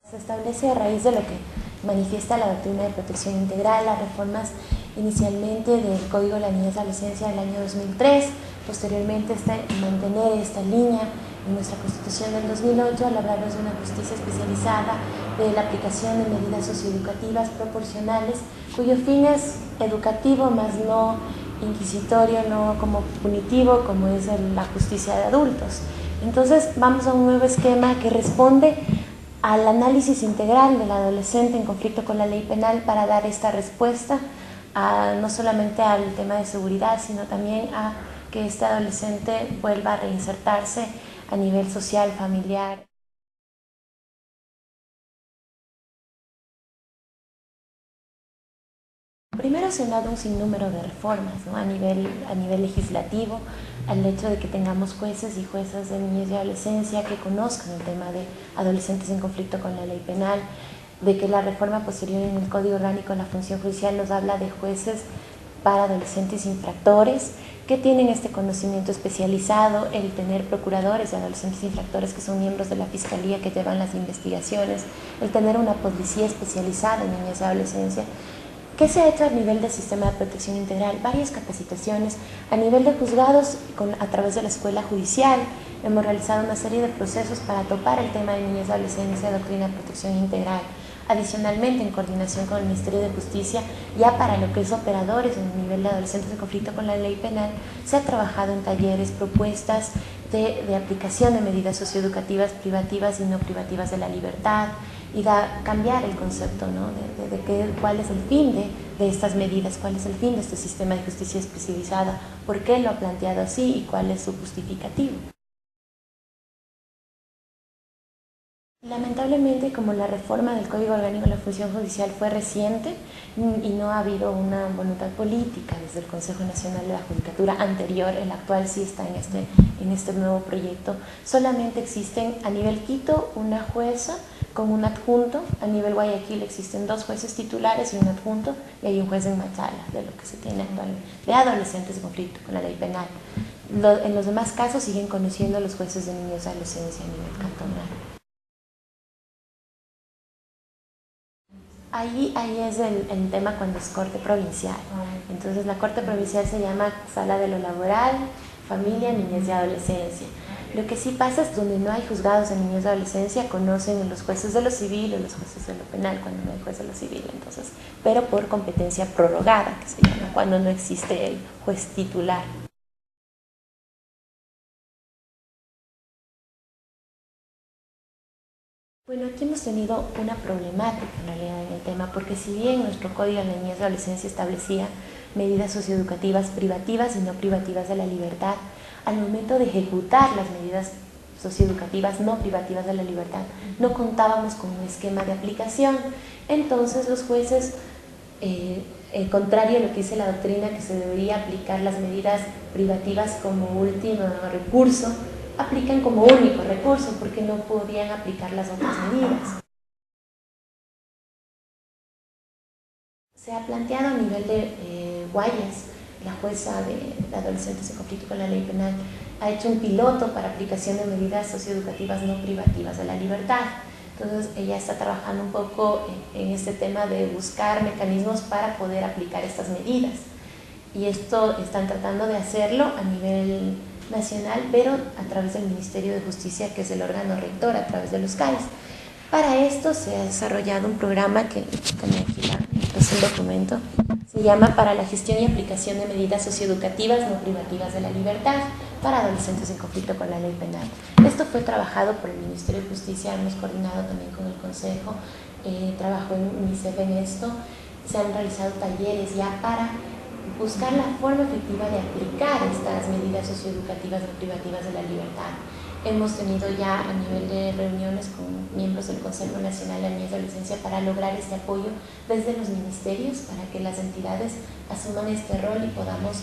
Se establece a raíz de lo que manifiesta la doctrina de protección integral, las reformas inicialmente del Código de la Niñez y Adolescencia del año 2003, posteriormente mantener esta línea en nuestra Constitución del 2008 al hablarnos de una justicia especializada, de la aplicación de medidas socioeducativas proporcionales, cuyo fin es educativo, más no inquisitorio, no como punitivo, como es la justicia de adultos. Entonces vamos a un nuevo esquema que responde al análisis integral del adolescente en conflicto con la ley penal para dar esta respuesta no solamente al tema de seguridad, sino también a que este adolescente vuelva a reinsertarse a nivel social, familiar. Primero se han dado un sinnúmero de reformas, ¿no? a nivel legislativo, al hecho de que tengamos jueces y juezas de niñez y adolescencia que conozcan el tema de adolescentes en conflicto con la ley penal, de que la reforma posterior en el Código Orgánico de la Función Judicial nos habla de jueces para adolescentes infractores que tienen este conocimiento especializado, el tener procuradores de adolescentes infractores que son miembros de la Fiscalía que llevan las investigaciones, el tener una policía especializada en niñez y adolescencia. ¿Qué se ha hecho a nivel del sistema de protección integral? Varias capacitaciones a nivel de juzgados a través de la escuela judicial. Hemos realizado una serie de procesos para topar el tema de niñez y adolescencia, doctrina de protección integral. Adicionalmente, en coordinación con el Ministerio de Justicia, ya para lo que es operadores en el nivel de adolescentes en conflicto con la ley penal, se ha trabajado en talleres, propuestas de aplicación de medidas socioeducativas privativas y no privativas de la libertad, y cambiar el concepto, ¿no? Cuál es el fin de estas medidas, cuál es el fin de este sistema de justicia especializada, por qué lo ha planteado así y cuál es su justificativo. Lamentablemente, como la reforma del Código Orgánico de la Función Judicial fue reciente y no ha habido una voluntad política desde el Consejo Nacional de la Judicatura anterior, el actual sí está en este nuevo proyecto, solamente existen a nivel Quito una jueza con un adjunto, a nivel Guayaquil existen 2 jueces titulares y un adjunto, y hay un juez en Machala, de lo que se tiene actualmente, de adolescentes en conflicto con la ley penal. En los demás casos siguen conociendo los jueces de niños y adolescencia a nivel cantonal. Ahí es el tema cuando es corte provincial. Entonces la corte provincial se llama Sala de lo Laboral, Familia, Niñez y Adolescencia. Lo que sí pasa es donde no hay juzgados de niñez y adolescencia, conocen los jueces de lo civil o los jueces de lo penal cuando no hay juez de lo civil, entonces, pero por competencia prorrogada, que se llama, cuando no existe el juez titular. Bueno, aquí hemos tenido una problemática en realidad en el tema, porque si bien nuestro Código de la Niñez y Adolescencia establecía medidas socioeducativas privativas y no privativas de la libertad, al momento de ejecutar las medidas socioeducativas no privativas de la libertad, no contábamos con un esquema de aplicación. Entonces los jueces, contrario a lo que dice la doctrina, que se debería aplicar las medidas privativas como último recurso, aplican como único recurso porque no podían aplicar las otras medidas. Se ha planteado a nivel de Guayas, la jueza de adolescentes en conflicto con la ley penal, ha hecho un piloto para aplicación de medidas socioeducativas no privativas de la libertad. Entonces ella está trabajando un poco en este tema de buscar mecanismos para poder aplicar estas medidas. Y esto están tratando de hacerlo a nivel nacional, pero a través del Ministerio de Justicia, que es el órgano rector, a través de los CAIs. Para esto se ha desarrollado un programa que también aquí es un documento, se llama Para la gestión y aplicación de medidas socioeducativas no privativas de la libertad para adolescentes en conflicto con la ley penal. Esto fue trabajado por el Ministerio de Justicia, hemos coordinado también con el Consejo, trabajo en UNICEF en esto, se han realizado talleres ya para buscar la forma efectiva de aplicar estas medidas socioeducativas no privativas de la libertad. Hemos tenido ya a nivel de reuniones con miembros del Consejo Nacional de Niñez y Adolescencia para lograr este apoyo desde los ministerios para que las entidades asuman este rol y podamos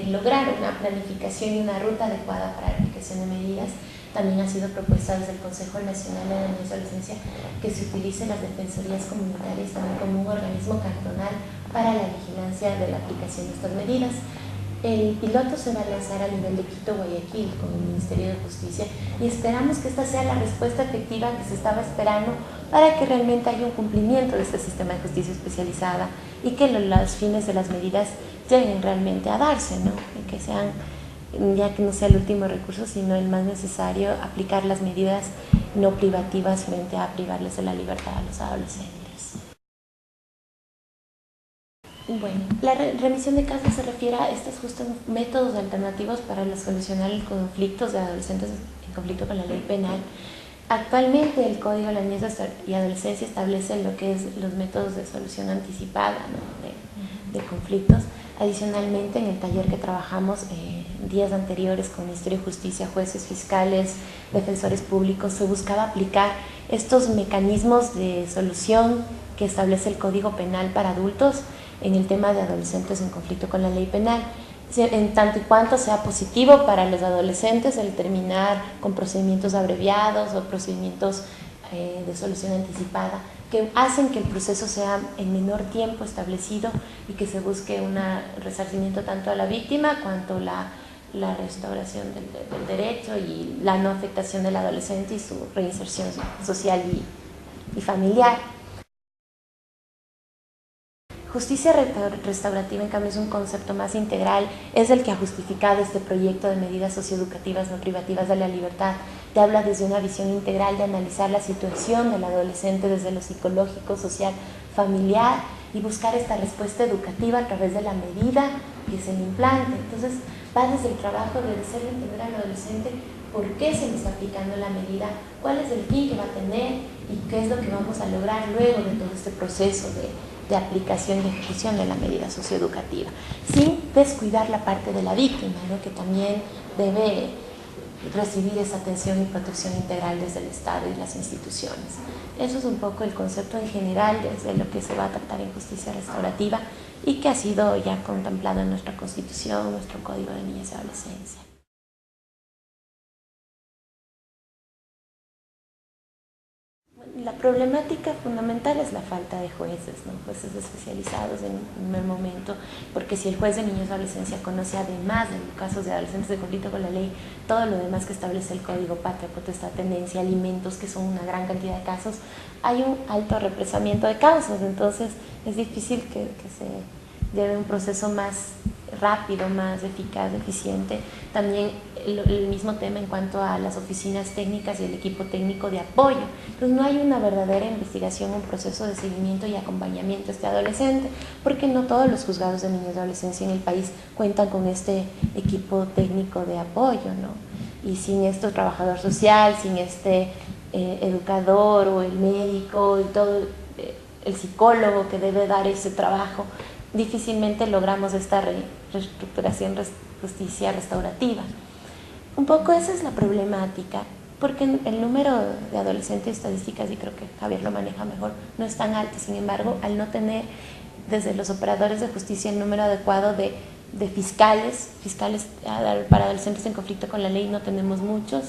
lograr una planificación y una ruta adecuada para la aplicación de medidas. También ha sido propuesta desde el Consejo Nacional de Niñez y Adolescencia que se utilicen las defensorías comunitarias también como un organismo cantonal para la vigilancia de la aplicación de estas medidas. El piloto se va a lanzar a nivel de Quito, Guayaquil, con el Ministerio de Justicia, y esperamos que esta sea la respuesta efectiva que se estaba esperando para que realmente haya un cumplimiento de este sistema de justicia especializada y que los fines de las medidas lleguen realmente a darse, ¿no? Y que sean, ya que no sea el último recurso, sino el más necesario, aplicar las medidas no privativas frente a privarles de la libertad a los adolescentes. Bueno, la remisión de casos se refiere a estos justos métodos alternativos para solucionar los conflictos de adolescentes en conflicto con la ley penal. Actualmente el Código de la Niñez y Adolescencia establece lo que es los métodos de solución anticipada, ¿no? de conflictos. Adicionalmente, en el taller que trabajamos días anteriores con Ministerio de Justicia, jueces, fiscales, defensores públicos, se buscaba aplicar estos mecanismos de solución que establece el Código Penal para adultos en el tema de adolescentes en conflicto con la ley penal, en tanto y cuanto sea positivo para los adolescentes el terminar con procedimientos abreviados o procedimientos de solución anticipada, que hacen que el proceso sea en menor tiempo establecido y que se busque un resarcimiento tanto a la víctima cuanto la restauración del derecho y la no afectación del adolescente y su reinserción social y familiar. Justicia restaurativa, en cambio, es un concepto más integral, es el que ha justificado este proyecto de medidas socioeducativas no privativas de la libertad. Te habla desde una visión integral de analizar la situación del adolescente desde lo psicológico, social, familiar y buscar esta respuesta educativa a través de la medida que se le implante. Entonces, va desde el trabajo de hacerle entender al adolescente por qué se le está aplicando la medida, cuál es el fin que va a tener y qué es lo que vamos a lograr luego de todo este proceso de aplicación y ejecución de la medida socioeducativa, sin descuidar la parte de la víctima, ¿no? Que también debe recibir esa atención y protección integral desde el Estado y las instituciones. Eso es un poco el concepto en general desde lo que se va a tratar en justicia restaurativa y que ha sido ya contemplado en nuestra Constitución, nuestro Código de Niñez y Adolescencia. La problemática fundamental es la falta de jueces, ¿no? Jueces especializados en un primer momento, porque si el juez de niños y adolescencia conoce además de los casos de adolescentes de conflicto con la ley, todo lo demás que establece el Código, patria, potestad, tenencia, alimentos, que son una gran cantidad de casos, hay un alto represamiento de causas, entonces es difícil que se lleve un proceso más rápido, más eficaz, eficiente. También el mismo tema en cuanto a las oficinas técnicas y el equipo técnico de apoyo. Entonces no hay una verdadera investigación, un proceso de seguimiento y acompañamiento a este adolescente, porque no todos los juzgados de niños y adolescencia en el país cuentan con este equipo técnico de apoyo, ¿no? Y sin este trabajador social, sin este educador o el médico y todo el psicólogo que debe dar ese trabajo, difícilmente logramos esta reestructuración, justicia restaurativa. Un poco esa es la problemática, porque el número de adolescentes estadísticas, y creo que Javier lo maneja mejor, no es tan alto. Sin embargo, al no tener desde los operadores de justicia el número adecuado de fiscales para adolescentes en conflicto con la ley, no tenemos muchos.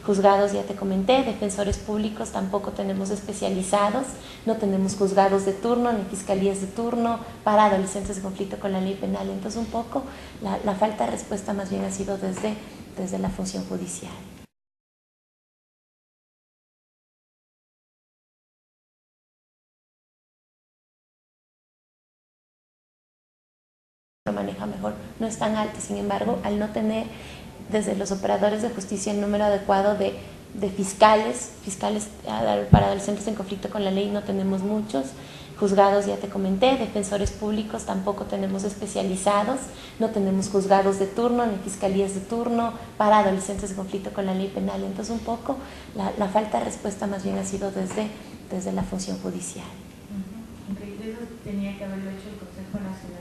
Juzgados, ya te comenté, defensores públicos tampoco tenemos especializados, no tenemos juzgados de turno ni fiscalías de turno para adolescentes en conflicto con la ley penal. Entonces, un poco la falta de respuesta más bien ha sido desde la función judicial. Lo maneja mejor, no es tan alto. Sin embargo, al no tener desde los operadores de justicia el número adecuado de fiscales para adolescentes en conflicto con la ley, no tenemos muchos. Juzgados, ya te comenté, defensores públicos tampoco tenemos especializados, no tenemos juzgados de turno ni fiscalías de turno para adolescentes en conflicto con la ley penal. Entonces, un poco la falta de respuesta más bien ha sido desde la función judicial. Eso tenía que haberlo hecho el Consejo Nacional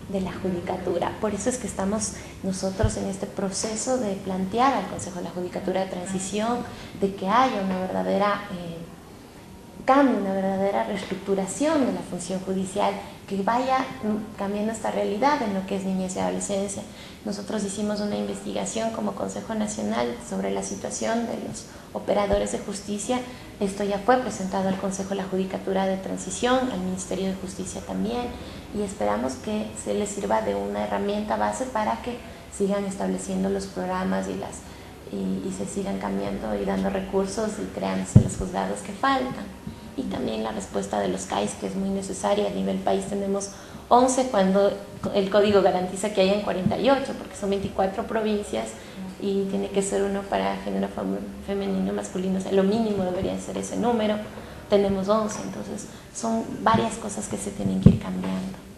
de la Judicatura. Por eso es que estamos nosotros en este proceso de plantear al Consejo de la Judicatura de Transición de que haya una verdadera cambio, una verdadera reestructuración de la función judicial que vaya cambiando esta realidad en lo que es niñez y adolescencia. Nosotros hicimos una investigación como Consejo Nacional sobre la situación de los operadores de justicia. Esto ya fue presentado al Consejo de la Judicatura de Transición, al Ministerio de Justicia también, y esperamos que se les sirva de una herramienta base para que sigan estableciendo los programas y se sigan cambiando y dando recursos y creándose los juzgados que faltan. Y también la respuesta de los CAIS, que es muy necesaria. A nivel país tenemos 11 cuando el código garantiza que hayan 48, porque son 24 provincias y tiene que ser uno para género femenino, masculino, o sea, lo mínimo debería ser ese número. Tenemos 11, entonces son varias cosas que se tienen que ir cambiando.